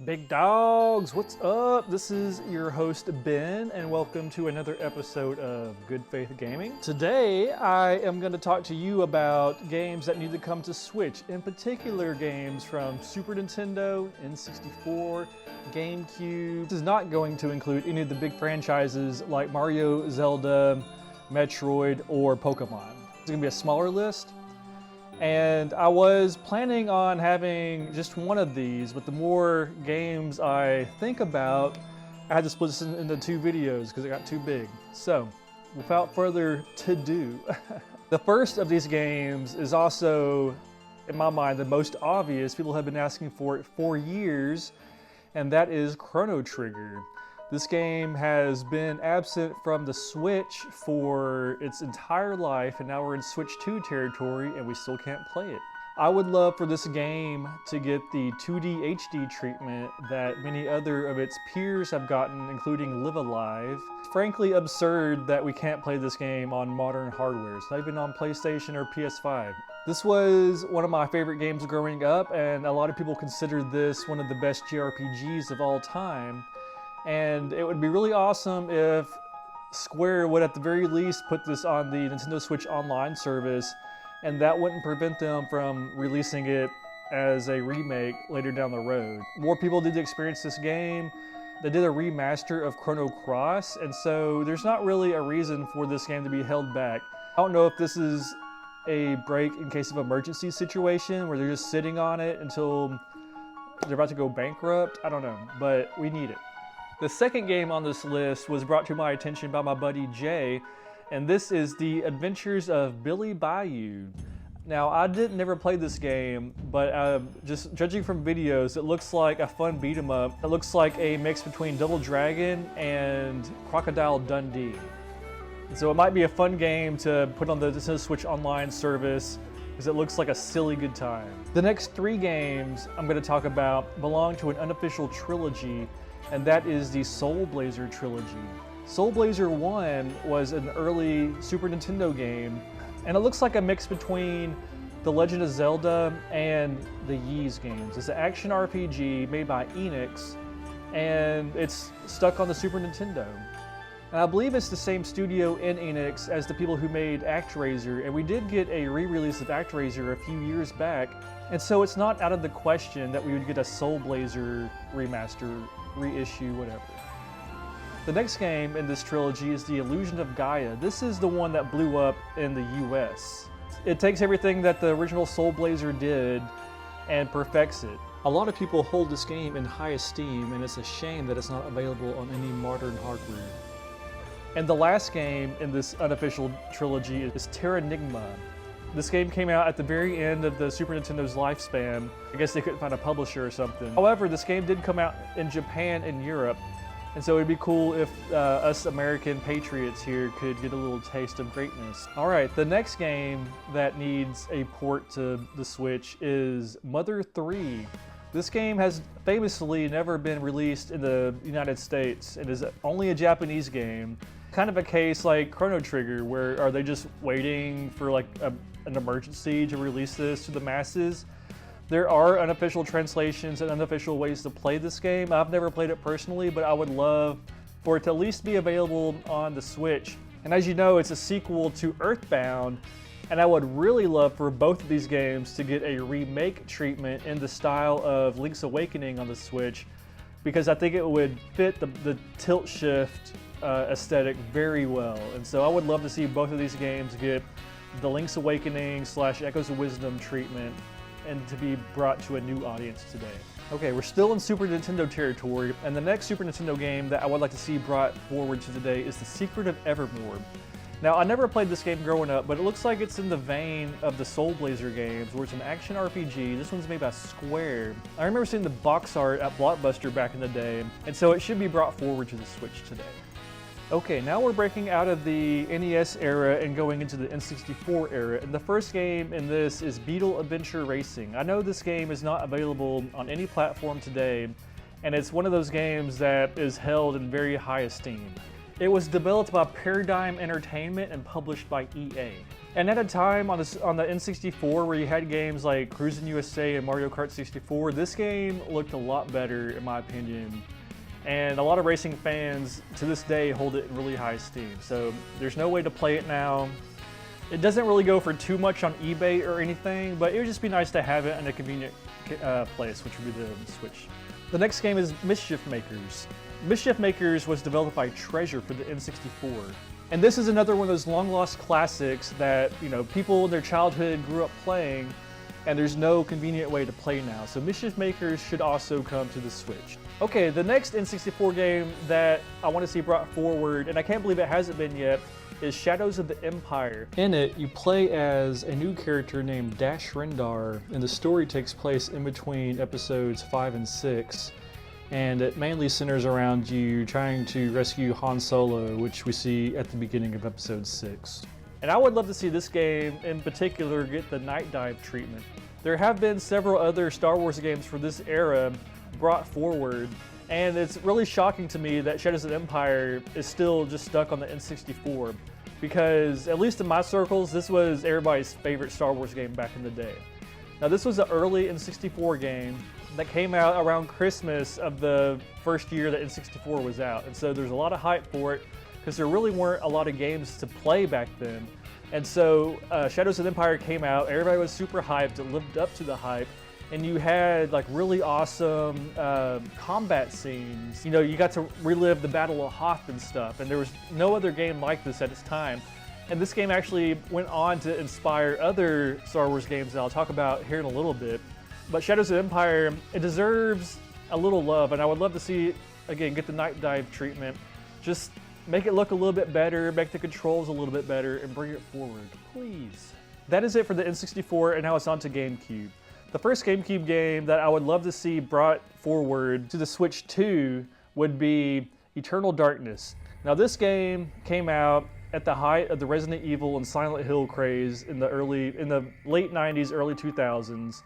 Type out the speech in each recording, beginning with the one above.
Big dogs, what's up? This is your host Ben, and welcome to another episode of Good Faith Gaming. Today, I am going to talk to you about games that need to come to Switch, in particular games from Super Nintendo, N64, GameCube. This is not going to include any of the big franchises like Mario, Zelda, Metroid, or Pokemon. It's going to be a smaller list. And I was planning on having just one of these, but the more games I think about, I had to split this into two videos because it got too big. So, without further ado, the first of these games is also, in my mind, the most obvious. People have been asking for it for years, and that is Chrono Trigger. This game has been absent from the Switch for its entire life, and now we're in Switch 2 territory and we still can't play it. I would love for this game to get the 2D HD treatment that many other of its peers have gotten, including Live Alive. It's frankly absurd that we can't play this game on modern hardware. It's not even on PlayStation or PS5. This was one of my favorite games growing up, and a lot of people consider this one of the best JRPGs of all time. And it would be really awesome if Square would at the very least put this on the Nintendo Switch Online service, and that wouldn't prevent them from releasing it as a remake later down the road. More people did experience this game. They did a remaster of Chrono Cross, and so there's not really a reason for this game to be held back. I don't know if this is a break in case of emergency situation where they're just sitting on it until they're about to go bankrupt. I don't know, but we need it. The second game on this list was brought to my attention by my buddy Jay, and this is The Adventures of Billy Bayou. Now, I never played this game, but just judging from videos, it looks like a fun beat 'em up. It looks like a mix between Double Dragon and Crocodile Dundee. So it might be a fun game to put on the Nintendo Switch Online service, because it looks like a silly good time. The next three games I'm going to talk about belong to an unofficial trilogy, and that is the Soul Blazer trilogy. Soul Blazer 1 was an early Super Nintendo game, and it looks like a mix between The Legend of Zelda and the Ys games. It's an action RPG made by Enix, and it's stuck on the Super Nintendo. And I believe it's the same studio in Enix as the people who made ActRaiser, and we did get a re-release of ActRaiser a few years back, and so it's not out of the question that we would get a Soul Blazer remaster, reissue, whatever. The next game in this trilogy is The Illusion of Gaia. This is the one that blew up in the US. It takes everything that the original Soul Blazer did and perfects it. A lot of people hold this game in high esteem, and it's a shame that it's not available on any modern hardware. And the last game in this unofficial trilogy is Terranigma. This game came out at the very end of the Super Nintendo's lifespan. I guess they couldn't find a publisher or something. However, this game did come out in Japan and Europe, and so it'd be cool if us American patriots here could get a little taste of greatness. All right, the next game that needs a port to the Switch is Mother 3. This game has famously never been released in the United States. It is only a Japanese game. Kind of a case like Chrono Trigger, where are they just waiting for like an emergency to release this to the masses? There are unofficial translations and unofficial ways to play this game. I've never played it personally, but I would love for it to at least be available on the Switch. And as you know, it's a sequel to Earthbound, and I would really love for both of these games to get a remake treatment in the style of Link's Awakening on the Switch, because I think it would fit the tilt shift aesthetic very well. And so I would love to see both of these games get the Link's Awakening / Echoes of Wisdom treatment and to be brought to a new audience today. Okay, we're still in Super Nintendo territory, and the next Super Nintendo game that I would like to see brought forward to today is The Secret of Evermore. Now, I never played this game growing up, but it looks like it's in the vein of the Soul Blazer games, where it's an action RPG. This one's made by Square. I remember seeing the box art at Blockbuster back in the day, and so it should be brought forward to the Switch today. Okay, now we're breaking out of the NES era and going into the N64 era, and the first game in this is Beetle Adventure Racing. I know this game is not available on any platform today, and it's one of those games that is held in very high esteem. It was developed by Paradigm Entertainment and published by EA. And at a time on the N64 where you had games like Cruisin' USA and Mario Kart 64, this game looked a lot better in my opinion. And a lot of racing fans to this day hold it in really high esteem. So there's no way to play it now. It doesn't really go for too much on eBay or anything, but it would just be nice to have it in a convenient place, which would be the Switch. The next game is Mischief Makers. Mischief Makers was developed by Treasure for the N64. And this is another one of those long-lost classics that, you know, people in their childhood grew up playing, and there's no convenient way to play now. So Mischief Makers should also come to the Switch. Okay, the next N64 game that I want to see brought forward, and I can't believe it hasn't been yet, is Shadows of the Empire. In it, you play as a new character named Dash Rendar, and the story takes place in between episodes 5 and 6. And it mainly centers around you trying to rescue Han Solo, which we see at the beginning of episode 6. And I would love to see this game in particular get the Night Dive treatment. There have been several other Star Wars games for this era brought forward, and it's really shocking to me that Shadows of the Empire is still just stuck on the N64, because at least in my circles, this was everybody's favorite Star Wars game back in the day. Now this was an early N64 game that came out around Christmas of the first year that N64 was out. And so there's a lot of hype for it because there really weren't a lot of games to play back then. And so Shadows of the Empire came out, everybody was super hyped, it lived up to the hype. And you had like really awesome combat scenes. You know, you got to relive the Battle of Hoth and stuff, and there was no other game like this at its time. And this game actually went on to inspire other Star Wars games that I'll talk about here in a little bit. But Shadows of the Empire, it deserves a little love, and I would love to see, again, get the Night Dive treatment. Just make it look a little bit better, make the controls a little bit better, and bring it forward, please. That is it for the N64, and now it's on to GameCube. The first GameCube game that I would love to see brought forward to the Switch 2 would be Eternal Darkness. Now this game came out at the height of the Resident Evil and Silent Hill craze in the late 90s, early 2000s.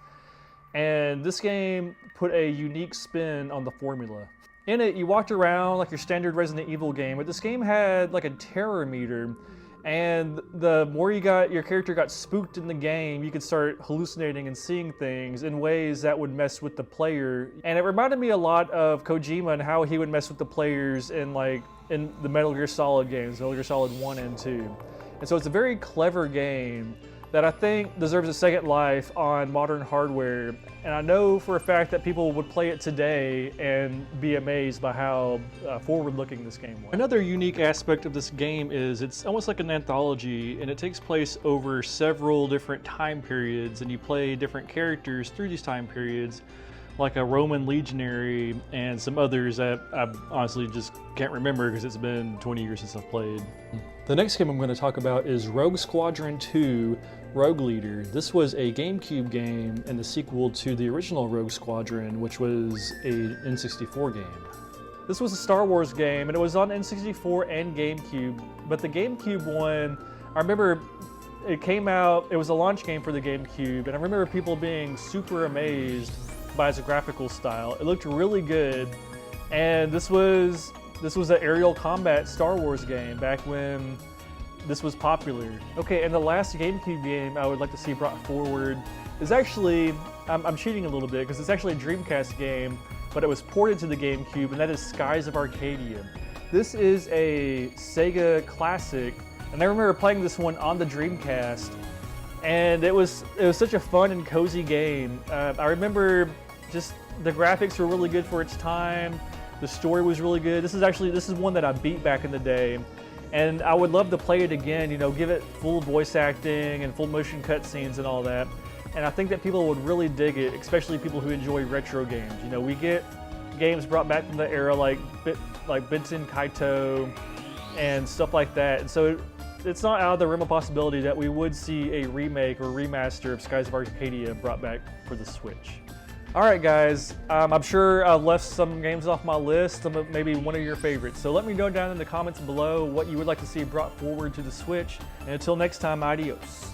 And this game put a unique spin on the formula. In it, you walked around like your standard Resident Evil game, but this game had like a terror meter. And the more your character got spooked in the game, you could start hallucinating and seeing things in ways that would mess with the player. And it reminded me a lot of Kojima and how he would mess with the players in the Metal Gear Solid games, Metal Gear Solid 1 and 2. And so it's a very clever game that I think deserves a second life on modern hardware. And I know for a fact that people would play it today and be amazed by how forward-looking this game was. Another unique aspect of this game is it's almost like an anthology, and it takes place over several different time periods, and you play different characters through these time periods, like a Roman legionary and some others that I honestly just can't remember because it's been 20 years since I've played. The next game I'm going to talk about is Rogue Squadron 2 Rogue Leader. This was a GameCube game and the sequel to the original Rogue Squadron, which was a N64 game. This was a Star Wars game, and it was on N64 and GameCube, but the GameCube one, I remember it came out, it was a launch game for the GameCube, and I remember people being super amazed by its graphical style. It looked really good, and this was an aerial combat Star Wars game back when this was popular. Okay, and the last GameCube game I would like to see brought forward is actually, I'm cheating a little bit because it's actually a Dreamcast game, but it was ported to the GameCube, and that is Skies of Arcadia. This is a Sega classic, and I remember playing this one on the Dreamcast, and it was such a fun and cozy game. I remember just the graphics were really good for its time. The story was really good. This is one that I beat back in the day, and I would love to play it again. You know, give it full voice acting and full motion cutscenes and all that. And I think that people would really dig it, especially people who enjoy retro games. You know, we get games brought back from the era like Benton Kaito and stuff like that. And so it's not out of the realm of possibility that we would see a remake or remaster of Skies of Arcadia brought back for the Switch. All right, guys, I'm sure I've left some games off my list, some of maybe one of your favorites. So let me know down in the comments below what you would like to see brought forward to the Switch. And until next time, adios.